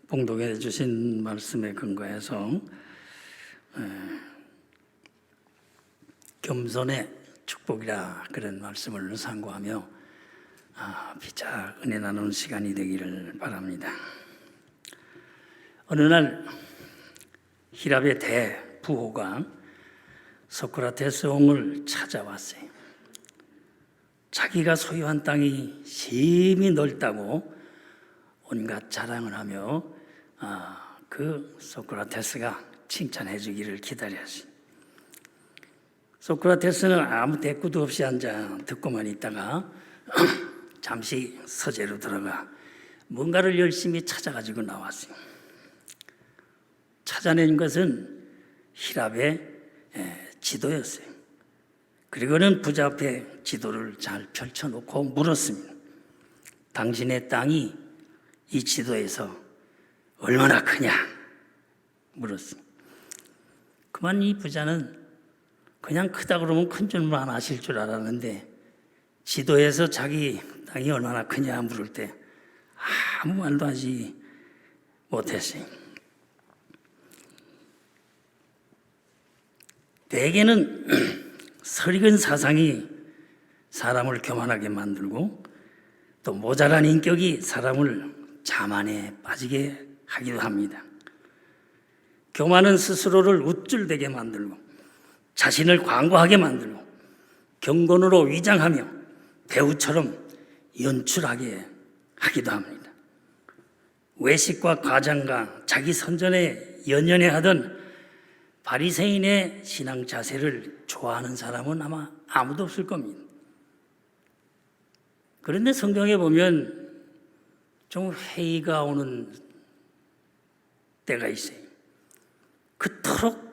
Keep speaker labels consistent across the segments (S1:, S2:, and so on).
S1: 봉독해 주신 말씀에 근거해서 겸손의 축복이라 그런 말씀을 상고하며 피차 은혜 나누는 시간이 되기를 바랍니다. 어느 날 히랍의 대부호가 소크라테스 왕을 찾아왔어요. 자기가 소유한 땅이 심히 넓다고 온갖 자랑을 하며 그 소크라테스가 칭찬해 주기를 기다렸어요. 소크라테스는 아무 대꾸도 없이 앉아 듣고만 있다가 잠시 서재로 들어가 뭔가를 열심히 찾아가지고 나왔어요. 찾아낸 것은 히랍의 지도였어요. 그리고는 부자 앞에 지도를 잘 펼쳐놓고 물었습니다. 당신의 땅이 이 지도에서 얼마나 크냐? 물었습니다. 그만 이 부자는 그냥 크다 그러면 큰 줄만 아실 줄 알았는데 지도에서 자기 땅이 얼마나 크냐 물을 때 아무 말도 하지 못했어요. 대개는 설익은 사상이 사람을 교만하게 만들고 또 모자란 인격이 사람을 자만에 빠지게 하기도 합니다. 교만은 스스로를 우쭐대게 만들고 자신을 광고하게 만들고 경건으로 위장하며 배우처럼 연출하게 하기도 합니다. 외식과 과장과 자기 선전에 연연해 하던 바리새인의 신앙 자세를 좋아하는 사람은 아마 아무도 없을 겁니다. 그런데 성경에 보면 좀 회의가 오는 때가 있어요. 그토록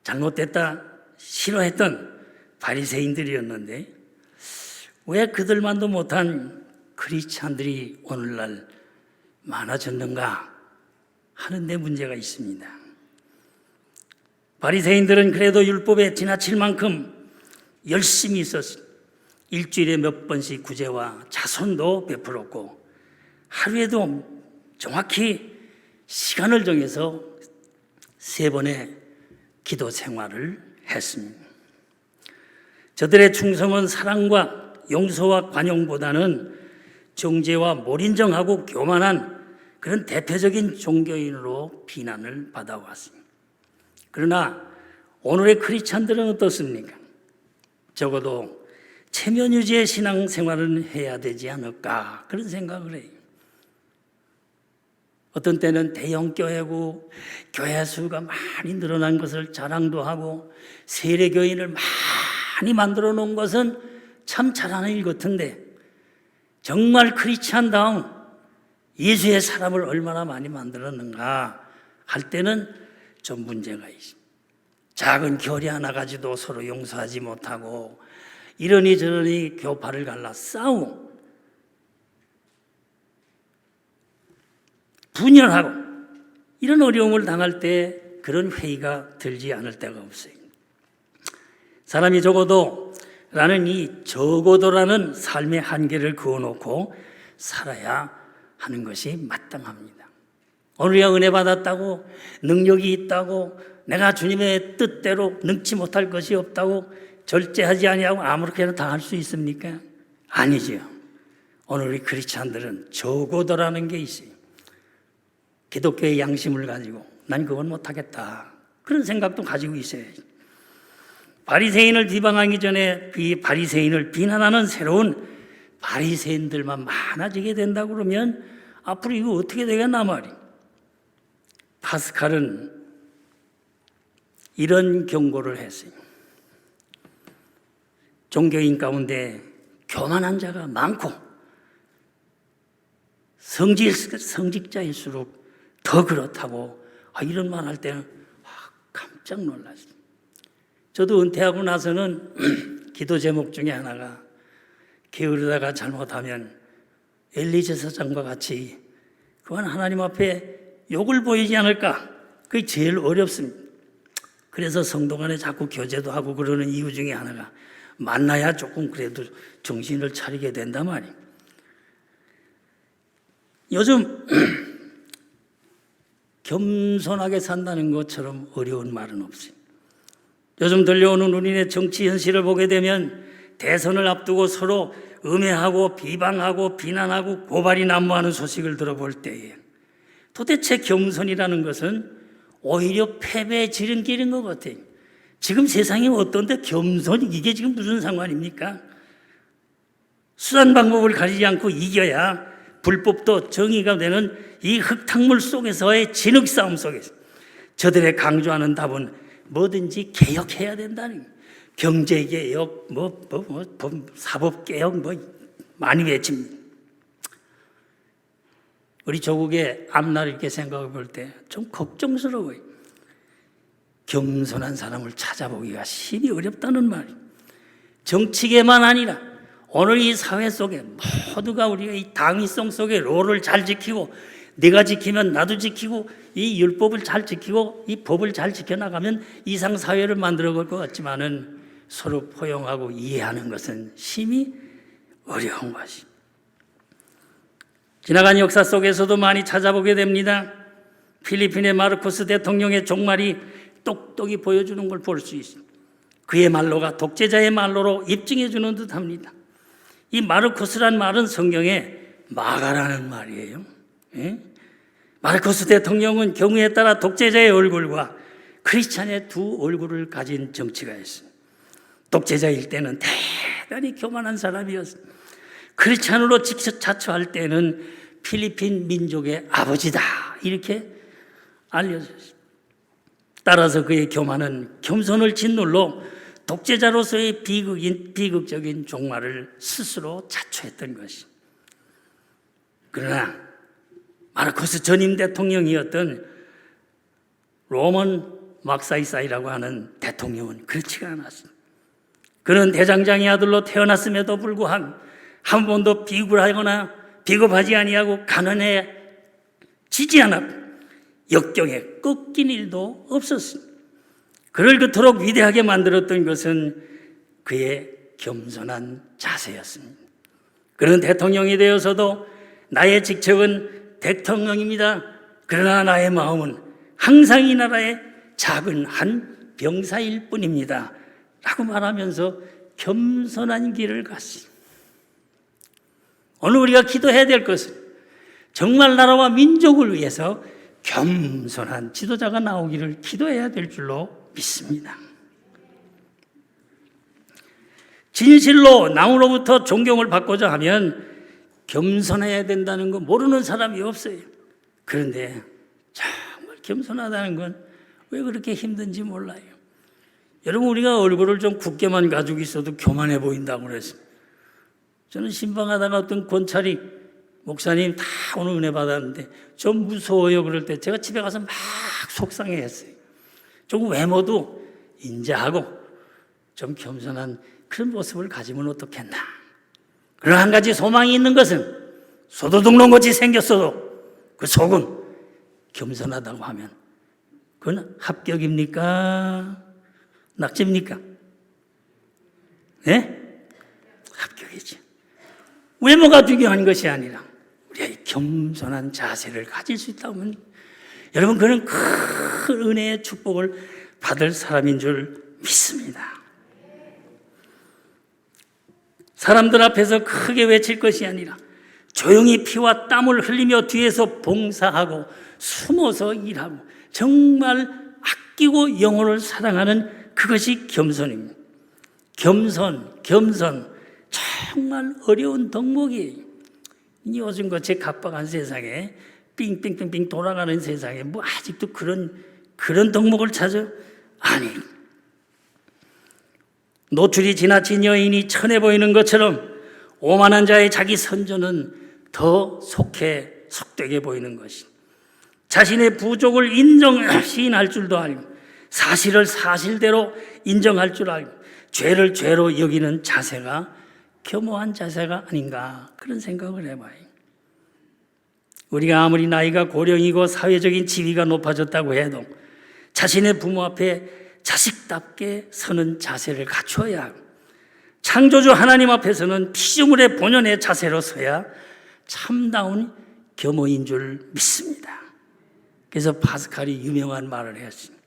S1: 잘못됐다 싫어했던 바리새인들이었는데 왜 그들만도 못한 크리스찬들이 오늘날 많아졌는가 하는 데 문제가 있습니다. 바리새인들은 그래도 율법에 지나칠 만큼 열심히 있었습니다. 일주일에 몇 번씩 구제와 자선도 베풀었고 하루에도 정확히 시간을 정해서 3번의 기도 생활을 했습니다. 저들의 충성은 사랑과 용서와 관용보다는 정죄와 몰인정하고 교만한 그런 대표적인 종교인으로 비난을 받아왔습니다. 그러나 오늘의 크리스찬들은 어떻습니까? 적어도 체면유지의 신앙생활은 해야 되지 않을까 그런 생각을 해요. 어떤 때는 대형교회고 교회 수가 많이 늘어난 것을 자랑도 하고 세례교인을 많이 만들어 놓은 것은 참 잘하는 일 같은데 정말 크리스찬다운 예수의 사람을 얼마나 많이 만들었는가 할 때는 좀 문제가 있습니다. 작은 결의 하나 가지도 서로 용서하지 못하고 이러니 저러니 교파를 갈라 싸우고 분열하고 이런 어려움을 당할 때 그런 회의가 들지 않을 때가 없어요. 사람이 적어도라는 이 적어도라는 삶의 한계를 그어놓고 살아야 하는 것이 마땅합니다. 오늘이야 은혜 받았다고 능력이 있다고 내가 주님의 뜻대로 능치 못할 것이 없다고 절제하지 아니하고 아무렇게나 다 할 수 있습니까? 아니죠. 오늘 우리 크리스찬들은 적어도라는 게 있어요. 기독교의 양심을 가지고 난 그건 못하겠다 그런 생각도 가지고 있어야지. 바리새인을 비방하기 전에 이 바리새인을 비난하는 새로운 바리새인들만 많아지게 된다고 그러면 앞으로 이거 어떻게 되겠나 말이에요. 파스칼은 이런 경고를 했어요. 종교인 가운데 교만한 자가 많고 성직자일수록 더 그렇다고 이런 말 할 때는 깜짝 놀랐어요. 저도 은퇴하고 나서는 기도 제목 중에 하나가 게으르다가 잘못하면 엘리제 사장과 같이 그건 하나님 앞에 욕을 보이지 않을까? 그게 제일 어렵습니다. 그래서 성도 간에 자꾸 교제도 하고 그러는 이유 중에 하나가 만나야 조금 그래도 정신을 차리게 된단 말이에요. 요즘 겸손하게 산다는 것처럼 어려운 말은 없어요. 요즘 들려오는 우리네 정치 현실을 보게 되면 대선을 앞두고 서로 음해하고 비방하고 비난하고 고발이 난무하는 소식을 들어볼 때에 도대체 겸손이라는 것은 오히려 패배의 지름길인 것 같아요. 지금 세상이 어떤데 겸손이 이게 지금 무슨 상관입니까? 수단 방법을 가리지 않고 이겨야 불법도 정의가 되는 이 흙탕물 속에서의 진흙 싸움 속에서 저들의 강조하는 답은 뭐든지 개혁해야 된다는 거예요. 경제개혁, 사법개혁 많이 외칩니다. 우리 조국의 앞날을 이렇게 생각해 볼 때 좀 걱정스러워요. 겸손한 사람을 찾아보기가 심히 어렵다는 말이에요. 정치계만 아니라 오늘 이 사회 속에 모두가 우리가 이 당위성 속에 롤을 잘 지키고 내가 지키면 나도 지키고 이 율법을 잘 지키고 이 법을 잘 지켜나가면 이상 사회를 만들어 갈 것 같지만은 서로 포용하고 이해하는 것은 심히 어려운 것이. 지나간 역사 속에서도 많이 찾아보게 됩니다. 필리핀의 마르코스 대통령의 종말이 똑똑히 보여주는 걸 볼 수 있습니다. 그의 말로가 독재자의 말로로 입증해 주는 듯합니다. 이 마르코스란 말은 성경에 마가라는 말이에요. 예? 마르코스 대통령은 경우에 따라 독재자의 얼굴과 크리스찬의 두 얼굴을 가진 정치가였습니다. 독재자일 때는 대단히 교만한 사람이었습니다. 크리스찬으로 자처할 때는 필리핀 민족의 아버지다 이렇게 알려졌습니다. 따라서 그의 교만은 겸손을 짓눌러 독재자로서의 비극적인 종말을 스스로 자초했던 것이. 그러나 마르코스 전임 대통령이었던 로먼 막사이사이라고 하는 대통령은 그렇지가 않았습니다. 그는 대장장의 아들로 태어났음에도 불구하고 한 번도 비굴하거나 비겁하지 아니하고 가난에 지지 않았고 역경에 꺾인 일도 없었습니다. 그를 그토록 위대하게 만들었던 것은 그의 겸손한 자세였습니다. 그는 대통령이 되어서도 나의 직책은 대통령입니다. 그러나 나의 마음은 항상 이 나라의 작은 한 병사일 뿐입니다. 라고 말하면서 겸손한 길을 갔습니다. 오늘 우리가 기도해야 될 것은 정말 나라와 민족을 위해서 겸손한 지도자가 나오기를 기도해야 될 줄로 믿습니다. 진실로 남으로부터 존경을 받고자 하면 겸손해야 된다는 거 모르는 사람이 없어요. 그런데 정말 겸손하다는 건 왜 그렇게 힘든지 몰라요. 여러분, 우리가 얼굴을 좀 굳게만 가지고 있어도 교만해 보인다고 그랬어요. 저는 신방하다가 어떤 권찰이 목사님 다 오늘 은혜 받았는데 좀 무서워요 그럴 때 제가 집에 가서 막 속상해했어요. 조금 외모도 인자하고 좀 겸손한 그런 모습을 가지면 어떻겠나. 그러나 한 가지 소망이 있는 것은 소도둑놈같이 생겼어도 그 속은 겸손하다고 하면 그건 합격입니까? 낙제입니까? 네? 합격이지. 외모가 중요한 것이 아니라 우리의 겸손한 자세를 가질 수 있다면 여러분, 그는 큰 은혜의 축복을 받을 사람인 줄 믿습니다. 사람들 앞에서 크게 외칠 것이 아니라 조용히 피와 땀을 흘리며 뒤에서 봉사하고 숨어서 일하고 정말 아끼고 영혼을 사랑하는 그것이 겸손입니다. 겸손 정말 어려운 덕목이에요. 요즘 같이 각박한 세상에 삥삥삥삥 돌아가는 세상에 뭐 아직도 그런 덕목을 찾아? 아니, 노출이 지나친 여인이 천해 보이는 것처럼 오만한 자의 자기 선전은 더 속되게 보이는 것이. 자신의 부족을 시인할 줄도 알고 사실을 사실대로 인정할 줄 알고 죄를 죄로 여기는 자세가 겸허한 자세가 아닌가, 그런 생각을 해봐요. 우리가 아무리 나이가 고령이고 사회적인 지위가 높아졌다고 해도 자신의 부모 앞에 자식답게 서는 자세를 갖추어야 하고 창조주 하나님 앞에서는 피조물의 본연의 자세로 서야 참다운 겸허인 줄 믿습니다. 그래서 파스칼이 유명한 말을 했습니다.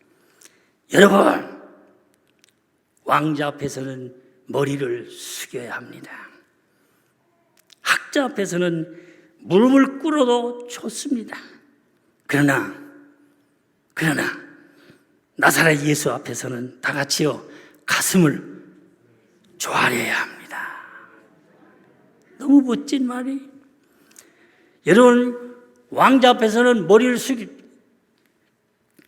S1: 여러분, 왕자 앞에서는 머리를 숙여야 합니다. 학자 앞에서는 무릎을 꿇어도 좋습니다. 그러나 나사렛 예수 앞에서는 다 같이요 가슴을 조아려야 합니다. 너무 멋진 말이. 여러분, 왕자 앞에서는 머리를 숙이고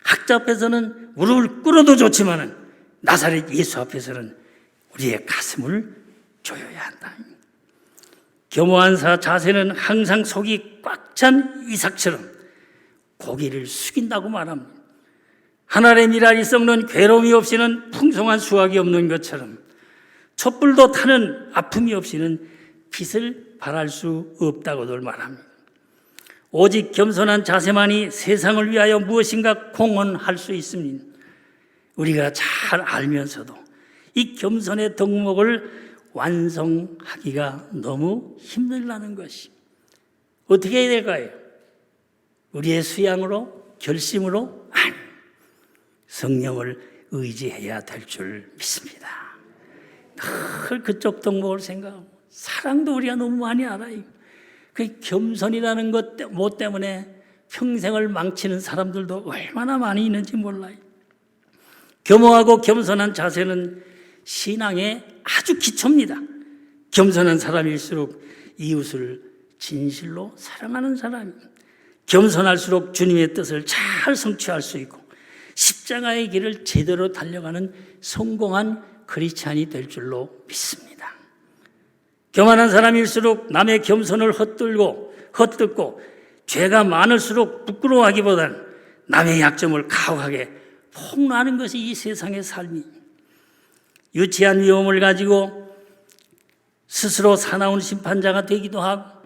S1: 학자 앞에서는 무릎을 꿇어도 좋지만은 나사렛 예수 앞에서는 우리의 가슴을 조여야 한다. 겸허한 자세는 항상 속이 꽉 찬 이삭처럼 고개를 숙인다고 말합니다. 하늘의 미랄이 썩는 괴로움이 없이는 풍성한 수확이 없는 것처럼 촛불도 타는 아픔이 없이는 빛을 발할 수 없다고들 말합니다. 오직 겸손한 자세만이 세상을 위하여 무엇인가 공헌할 수 있습니다. 우리가 잘 알면서도 이 겸손의 덕목을 완성하기가 너무 힘들다는 것이 어떻게 해야 될까요? 우리의 수양으로, 결심으로? 아니, 성령을 의지해야 될 줄 믿습니다. 늘 그쪽 덕목을 생각하고 사랑도 우리가 너무 많이 알아요. 그 겸손이라는 것 때문에 평생을 망치는 사람들도 얼마나 많이 있는지 몰라요. 겸허하고 겸손한 자세는 신앙의 아주 기초입니다. 겸손한 사람일수록 이웃을 진실로 사랑하는 사람입니다. 겸손할수록 주님의 뜻을 잘 성취할 수 있고 십자가의 길을 제대로 달려가는 성공한 크리스찬이 될 줄로 믿습니다. 교만한 사람일수록 남의 겸손을 헛듣고 죄가 많을수록 부끄러워하기보다는 남의 약점을 가혹하게 폭로하는 것이 이 세상의 삶이 유치한 위험을 가지고 스스로 사나운 심판자가 되기도 하고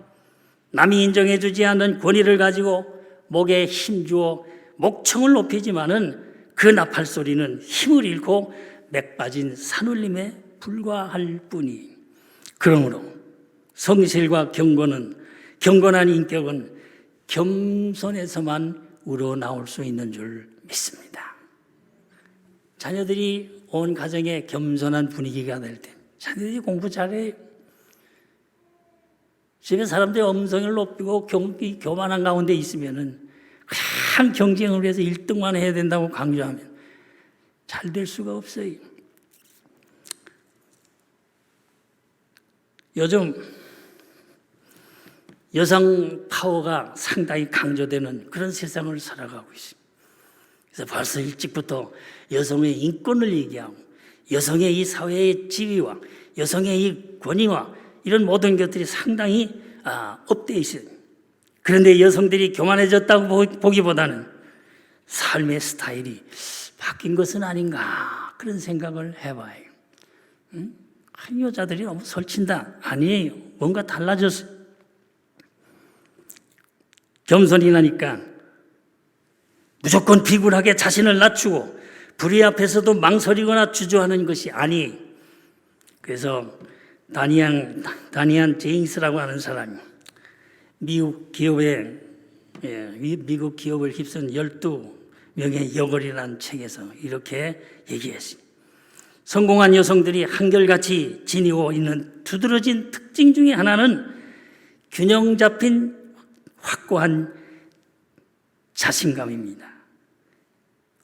S1: 남이 인정해주지 않는 권위를 가지고 목에 힘주어 목청을 높이지만은 그 나팔 소리는 힘을 잃고 맥 빠진 산울림에 불과할 뿐이. 그러므로 성실과 경건한 인격은 겸손에서만 우러나올 수 있는 줄 믿습니다. 자녀들이 온 가정에 겸손한 분위기가 될 때 자녀들이 공부 잘해요. 집에 사람들이 엄성을 높이고 교만한 가운데 있으면은 그냥 경쟁을 해서 1등만 해야 된다고 강조하면 잘 될 수가 없어요. 요즘 여성 파워가 상당히 강조되는 그런 세상을 살아가고 있습니다. 그래서 벌써 일찍부터 여성의 인권을 얘기하고 여성의 이 사회의 지위와 여성의 이 권위와 이런 모든 것들이 상당히 업되어 있어요. 그런데 여성들이 교만해졌다고 보기보다는 삶의 스타일이 바뀐 것은 아닌가 그런 생각을 해봐요. 여자들이 너무 설친다. 아니에요. 뭔가 달라졌어요. 겸손이라니까 무조건 비굴하게 자신을 낮추고 불의 앞에서도 망설이거나 주저하는 것이 아니에요. 그래서 다니안 제임스라고 하는 사람이 미국 기업을 휩쓴 12명의 여걸이라는 책에서 이렇게 얘기했습니다. 성공한 여성들이 한결같이 지니고 있는 두드러진 특징 중에 하나는 균형 잡힌 확고한 자신감입니다.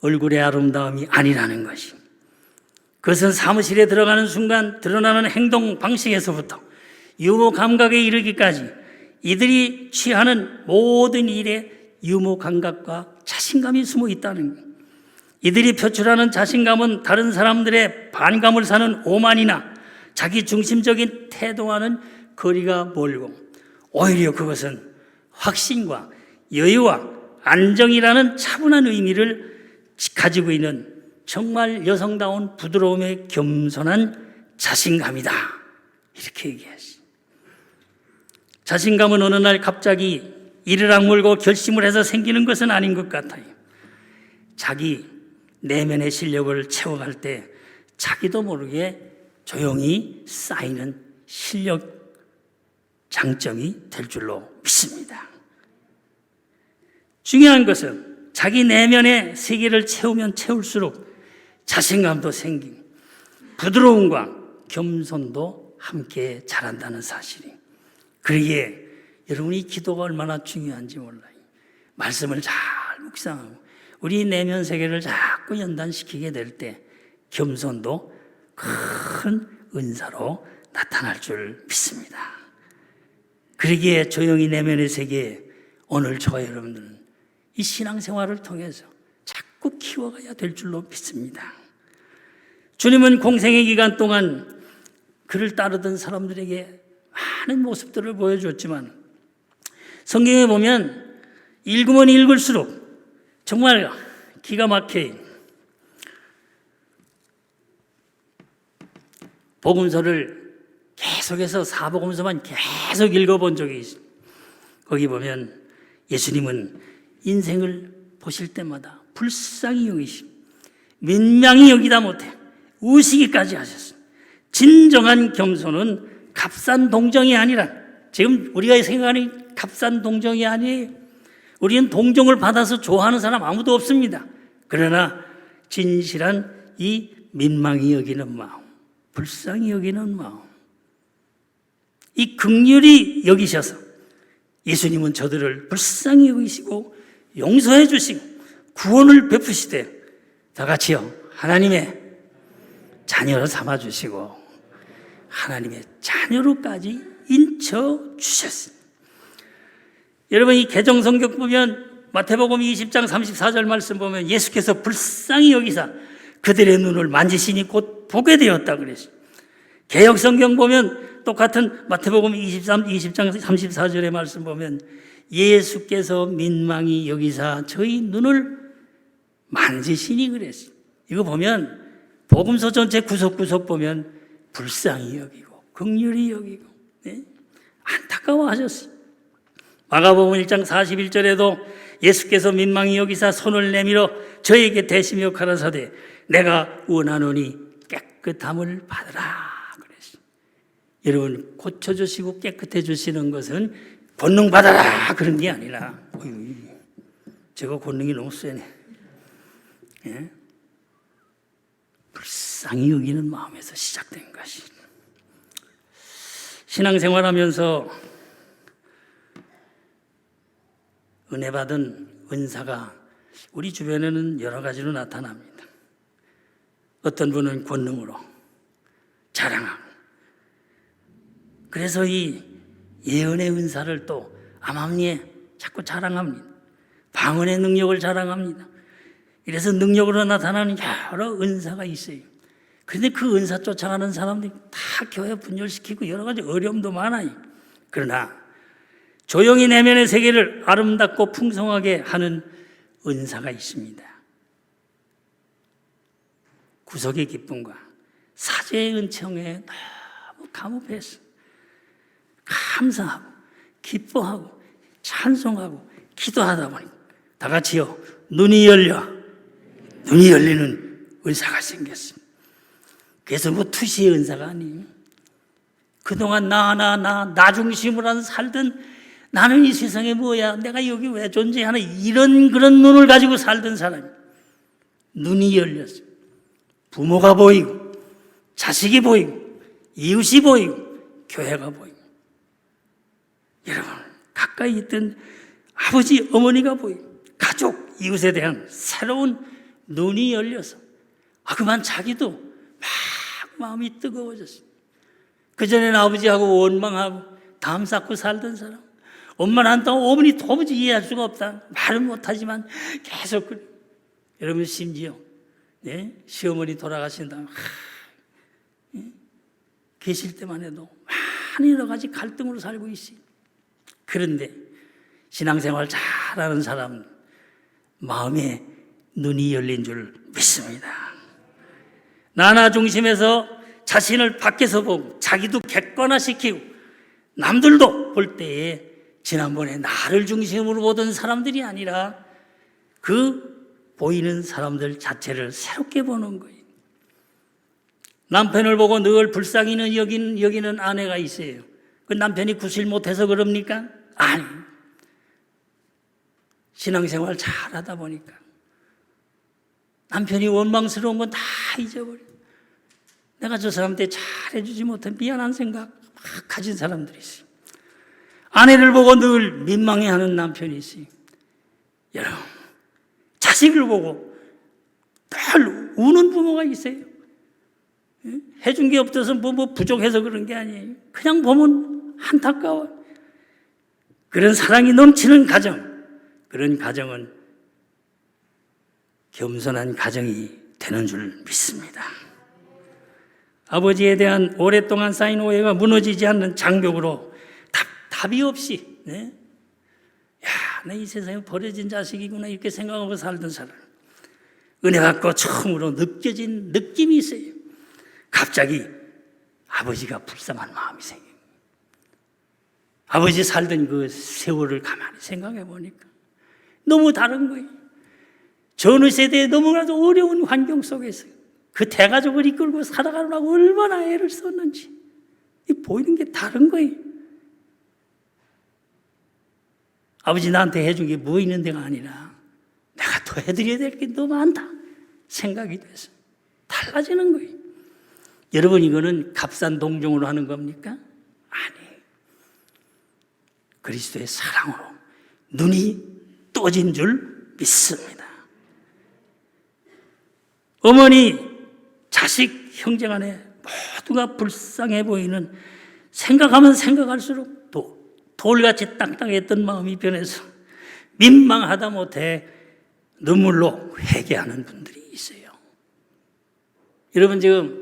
S1: 얼굴의 아름다움이 아니라는 것이. 그것은 사무실에 들어가는 순간 드러나는 행동 방식에서부터 유머 감각에 이르기까지 이들이 취하는 모든 일에 유머 감각과 자신감이 숨어 있다는 것. 이들이 표출하는 자신감은 다른 사람들의 반감을 사는 오만이나 자기 중심적인 태도와는 거리가 멀고 오히려 그것은 확신과 여유와 안정이라는 차분한 의미를 가지고 있는 정말 여성다운 부드러움의 겸손한 자신감이다. 이렇게 얘기했어요. 자신감은 어느 날 갑자기 이를 악물고 결심을 해서 생기는 것은 아닌 것 같아요. 자기 내면의 실력을 채워갈 때 자기도 모르게 조용히 쌓이는 실력 장점이 될 줄로 믿습니다. 중요한 것은 자기 내면의 세계를 채우면 채울수록 자신감도 생기고 부드러움과 겸손도 함께 자란다는 사실이. 그러기에 여러분이 기도가 얼마나 중요한지 몰라요. 말씀을 잘 묵상하고 우리 내면 세계를 자꾸 연단시키게 될 때 겸손도 큰 은사로 나타날 줄 믿습니다. 그러기에 조용히 내면의 세계에 오늘 저와 여러분들은 이 신앙생활을 통해서 자꾸 키워가야 될 줄로 믿습니다. 주님은 공생의 기간 동안 그를 따르던 사람들에게 많은 모습들을 보여줬지만 성경에 보면 읽으면 읽을수록 정말 기가 막혀요. 복음서를 계속해서 사복음서만 계속 읽어본 적이 있어요. 거기 보면 예수님은 인생을 보실 때마다 불쌍히 여기시고 민망히 여기다 못해 우시기까지 하셨어요. 진정한 겸손은 값싼 동정이 아니라, 지금 우리가 생각하는 값싼 동정이 아니에요. 우리는 동정을 받아서 좋아하는 사람 아무도 없습니다. 그러나 진실한 이 민망히 여기는 마음, 불쌍히 여기는 마음, 이 긍휼히 여기셔서 예수님은 저들을 불쌍히 여기시고 용서해 주시고 구원을 베푸시되 다 같이요, 하나님의 자녀로 삼아 주시고 하나님의 자녀로까지 인쳐 주셨습니다. 여러분, 이 개정성경 보면 마태복음 20장 34절 말씀 보면 예수께서 불쌍히 여기사 그들의 눈을 만지시니 곧 보게 되었다 그랬어요. 개역성경 보면 똑같은 마태복음 20장 34절의 말씀 보면 예수께서 민망히 여기사 저희 눈을 만지시니 그랬어요. 이거 보면 복음서 전체 구석구석 보면 불쌍히 여기고 긍휼히 여기고, 네? 안타까워하셨어요. 마가복음 1장 41절에도 예수께서 민망히 여기사 손을 내밀어 저에게 대시며 가라사대 내가 원하노니 깨끗함을 받으라 그랬어요. 여러분, 고쳐주시고 깨끗해주시는 것은 권능 받아라 그런 게 아니라, 제가 권능이 너무 세네. 예? 불쌍히 여기는 마음에서 시작된 것이. 신앙생활하면서 은혜 받은 은사가 우리 주변에는 여러 가지로 나타납니다. 어떤 분은 권능으로 자랑하고, 그래서 이 예언의 은사를 또 암암리에 자꾸 자랑합니다. 방언의 능력을 자랑합니다. 이래서 능력으로 나타나는 여러 은사가 있어요. 그런데 그 은사 쫓아가는 사람들이 다 교회 분열시키고 여러 가지 어려움도 많아요. 그러나 조용히 내면의 세계를 아름답고 풍성하게 하는 은사가 있습니다. 구속의 기쁨과 사죄의 은총에 너무 감업해서 감사하고 기뻐하고 찬송하고 기도하다 보니 다 같이요, 눈이 열리는 은사가 생겼습니다. 그래서 뭐 투시의 은사가 아니에요. 그동안 나 중심으로 한 살던, 나는 이 세상에 뭐야, 내가 여기 왜 존재하나, 이런 그런 눈을 가지고 살던 사람이 눈이 열렸어요. 부모가 보이고 자식이 보이고 이웃이 보이고 교회가 보이고, 여러분 가까이 있던 아버지 어머니가 보이고 가족 이웃에 대한 새로운 눈이 열려서 그만 자기도 막 마음이 뜨거워졌어요. 그전에는 아버지하고 원망하고 담 쌓고 살던 사람, 엄마는 한다고 어머니 도무지 이해할 수가 없다, 말은 못하지만 계속 그래. 여러분 심지어 시어머니 돌아가신다 계실 때만 해도 많은 여러 가지 갈등으로 살고 있어요. 그런데 신앙생활 잘하는 사람은 마음에 눈이 열린 줄 믿습니다. 나나 중심에서 자신을 밖에서 보고 자기도 객관화시키고 남들도 볼 때에 지난번에 나를 중심으로 보던 사람들이 아니라 그 보이는 사람들 자체를 새롭게 보는 거예요. 남편을 보고 늘 불쌍히 여기는 아내가 있어요. 그 남편이 구실 못해서 그럽니까? 아니, 신앙생활 잘하다 보니까 남편이 원망스러운 건 다 잊어버려. 내가 저 사람한테 잘해주지 못한 미안한 생각 막 가진 사람들이 있어요. 아내를 보고 늘 민망해하는 남편이 있어요. 여러분, 자식을 보고 늘 우는 부모가 있어요. 해준 게 없어서 뭐 부족해서 그런 게 아니에요. 그냥 보면 안타까워. 그런 사랑이 넘치는 가정, 그런 가정은 겸손한 가정이 되는 줄 믿습니다. 아버지에 대한 오랫동안 쌓인 오해가 무너지지 않는 장벽으로 답이 없이 나 이 세상에 버려진 자식이구나 이렇게 생각하고 살던 사람, 은혜 받고 처음으로 느껴진 느낌이 있어요. 갑자기 아버지가 불쌍한 마음이 생겨요. 아버지 살던 그 세월을 가만히 생각해 보니까 너무 다른 거예요. 전후 세대에 너무나도 어려운 환경 속에서 그 대가족을 이끌고 살아가려고 얼마나 애를 썼는지 보이는 게 다른 거예요. 아버지 나한테 해준 게 뭐 있는 데가 아니라 내가 더 해드려야 될 게 너무 많다 생각이 돼서 달라지는 거예요. 여러분, 이거는 값싼 동정으로 하는 겁니까? 아니에요. 그리스도의 사랑으로 눈이 떠진 줄 믿습니다. 어머니, 자식, 형제 간에 모두가 불쌍해 보이는, 생각하면 생각할수록 또 돌같이 땅땅했던 마음이 변해서 민망하다 못해 눈물로 회개하는 분들이 있어요. 여러분, 지금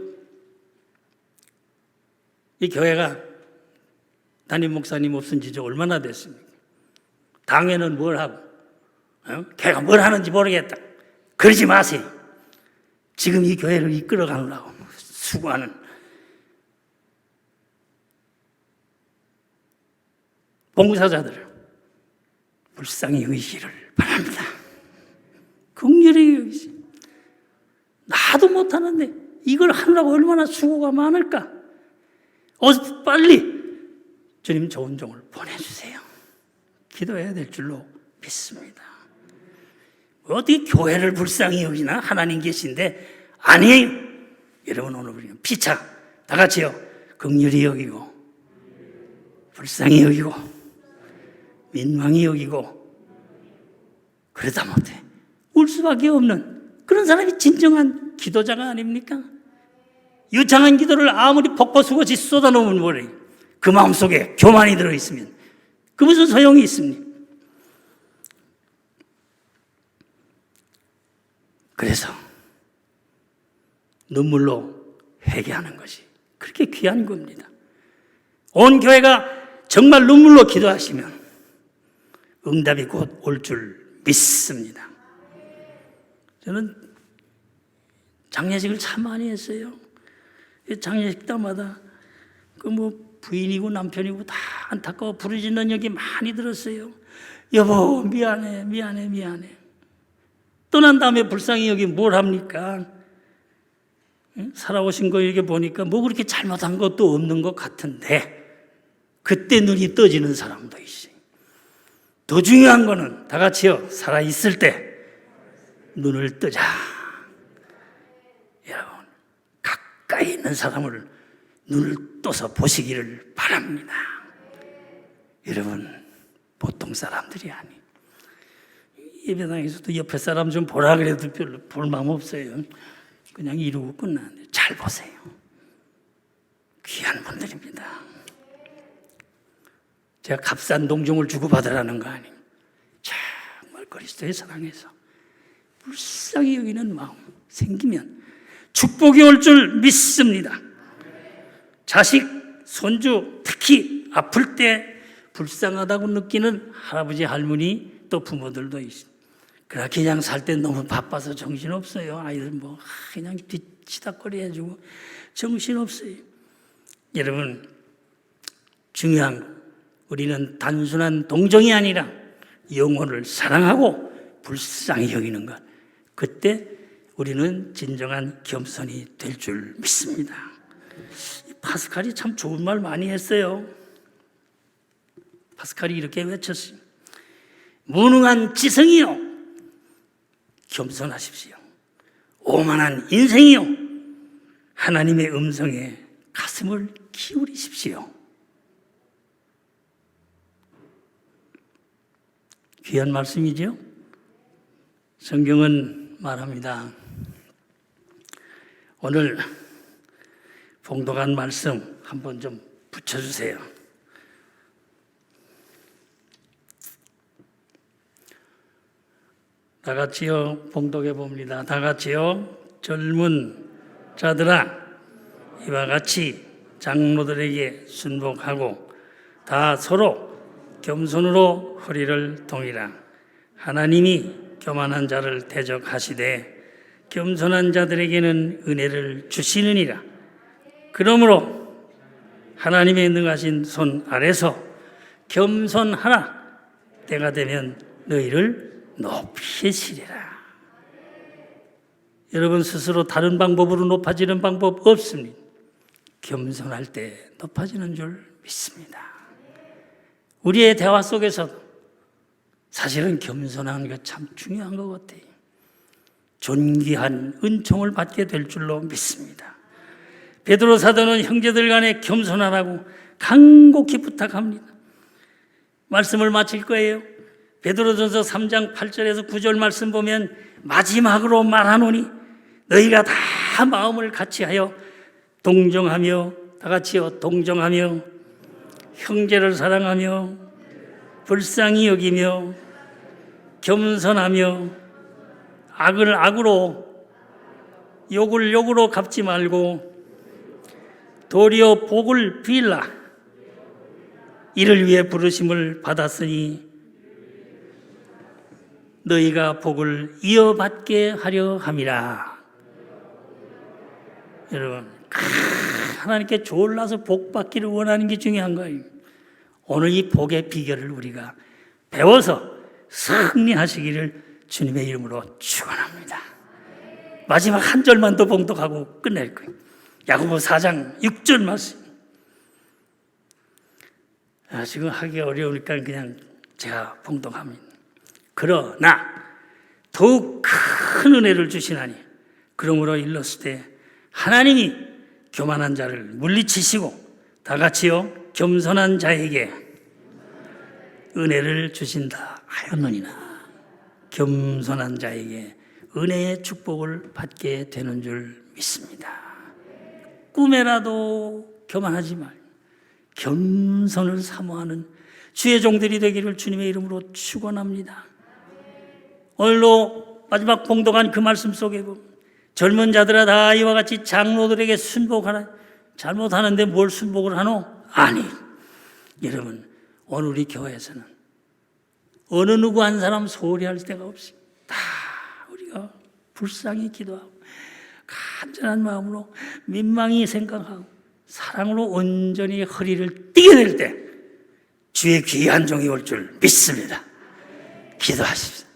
S1: 이 교회가 담임 목사님 없은 지 얼마나 됐습니까? 당회는 뭘 하고 걔가 뭘 하는지 모르겠다 그러지 마세요. 지금 이 교회를 이끌어가려고 수고하는 봉사자들을 불쌍히 여기시기를 바랍니다. 긍휼히 여기시. 나도 못하는데 이걸 하느라고 얼마나 수고가 많을까. 어서 빨리 주님 좋은 종을 보내주세요. 기도해야 될 줄로 믿습니다. 어떻게 교회를 불쌍히 여기나? 하나님 계신데 아니에요. 여러분, 오늘 우리는 피차 다 같이요, 긍휼히 여기고 불쌍히 여기고 민망히 여기고, 그러다 못해 울 수밖에 없는 그런 사람이 진정한 기도자가 아닙니까? 유창한 기도를 아무리 벅벅수고지 쏟아놓으면 뭐래? 그 마음속에 교만이 들어있으면 그 무슨 소용이 있습니까? 그래서 눈물로 회개하는 것이 그렇게 귀한 겁니다. 온 교회가 정말 눈물로 기도하시면 응답이 곧 올 줄 믿습니다. 저는 장례식을 참 많이 했어요. 장례식 때마다 부인이고 남편이고 다 안타까워 부르짖는 얘기 많이 들었어요. 여보, 미안해. 떠난 다음에 불쌍히 여기 뭘 합니까? 살아오신 거 이렇게 보니까 뭐 그렇게 잘못한 것도 없는 것 같은데 그때 눈이 떠지는 사람도 있어요. 더 중요한 거는 다 같이요, 살아있을 때 눈을 뜨자. 여러분, 가까이 있는 사람을 눈을 떠서 보시기를 바랍니다. 여러분, 보통 사람들이 아니. 예배당에서도 옆에 사람 좀 보라 그래도 별로 볼 마음 없어요. 그냥 이러고 끝나는데 잘 보세요. 귀한 분들입니다. 제가 값싼 동정을 주고받으라는 거 아니에요. 정말 그리스도의 사랑에서 불쌍히 여기는 마음 생기면 축복이 올 줄 믿습니다. 자식, 손주, 특히 아플 때 불쌍하다고 느끼는 할아버지, 할머니, 또 부모들도 있습니다. 그러나 그냥 살 때 너무 바빠서 정신없어요. 아이들 그냥 뒤치다거리 해주고 정신없어요. 여러분, 중요한 거, 우리는 단순한 동정이 아니라 영혼을 사랑하고 불쌍히 여기는 것. 그때 우리는 진정한 겸손이 될 줄 믿습니다. 파스칼이 참 좋은 말 많이 했어요. 파스칼이 이렇게 외쳤어요. 무능한 지성이요, 겸손하십시오. 오만한 인생이요, 하나님의 음성에 가슴을 기울이십시오. 귀한 말씀이죠. 성경은 말합니다. 오늘 봉독한 말씀 한번 좀 붙여주세요. 다 같이요, 봉독해 봅니다. 다 같이요. 젊은 자들아, 이와 같이 장로들에게 순복하고 다 서로 겸손으로 허리를 동이라. 하나님이 교만한 자를 대적하시되 겸손한 자들에게는 은혜를 주시느니라. 그러므로 하나님의 능하신 손 아래서 겸손하라. 때가 되면 너희를 높이시리라. 여러분 스스로 다른 방법으로 높아지는 방법 없습니다. 겸손할 때 높아지는 줄 믿습니다. 우리의 대화 속에서도 사실은 겸손한 게 참 중요한 것 같아요. 존귀한 은총을 받게 될 줄로 믿습니다. 베드로 사도는 형제들 간에 겸손하라고 간곡히 부탁합니다. 말씀을 마칠 거예요. 베드로전서 3장 8절에서 9절 말씀 보면 마지막으로 말하노니 너희가 다 마음을 같이하여 동정하며, 다 같이요, 동정하며 형제를 사랑하며 불쌍히 여기며 겸손하며 악을 악으로 욕을 욕으로 갚지 말고 도리어 복을 빌라. 이를 위해 부르심을 받았으니 너희가 복을 이어받게 하려 함이라. 여러분, 하나님께 졸라서 복 받기를 원하는 게 중요한 거예요. 오늘 이 복의 비결을 우리가 배워서 승리하시기를 주님의 이름으로 축원합니다. 마지막 한 절만 더 봉독하고 끝낼 거예요. 야고보 4장 6절 말씀. 지금 하기 어려우니까 그냥 제가 봉독합니다. 그러나 더욱 큰 은혜를 주시나니 그러므로 일렀을 하나님이 교만한 자를 물리치시고 다 같이요 겸손한 자에게 은혜를 주신다 하였느니라. 겸손한 자에게 은혜의 축복을 받게 되는 줄 믿습니다. 꿈에라도 교만하지 말고 겸손을 사모하는 주의 종들이 되기를 주님의 이름으로 축원합니다. 오늘로 마지막 봉독한 그 말씀 속에 보면 젊은 자들아 다 이와 같이 장로들에게 순복하라. 잘못하는데 뭘 순복을 하노? 아니, 여러분 오늘 우리 교회에서는 어느 누구 한 사람 소홀히 할 데가 없습니다. 다 우리가 불쌍히 기도하고 간절한 마음으로 민망히 생각하고 사랑으로 온전히 허리를 띠게 될 때 주의 귀한 종이 올 줄 믿습니다. 기도하십시오.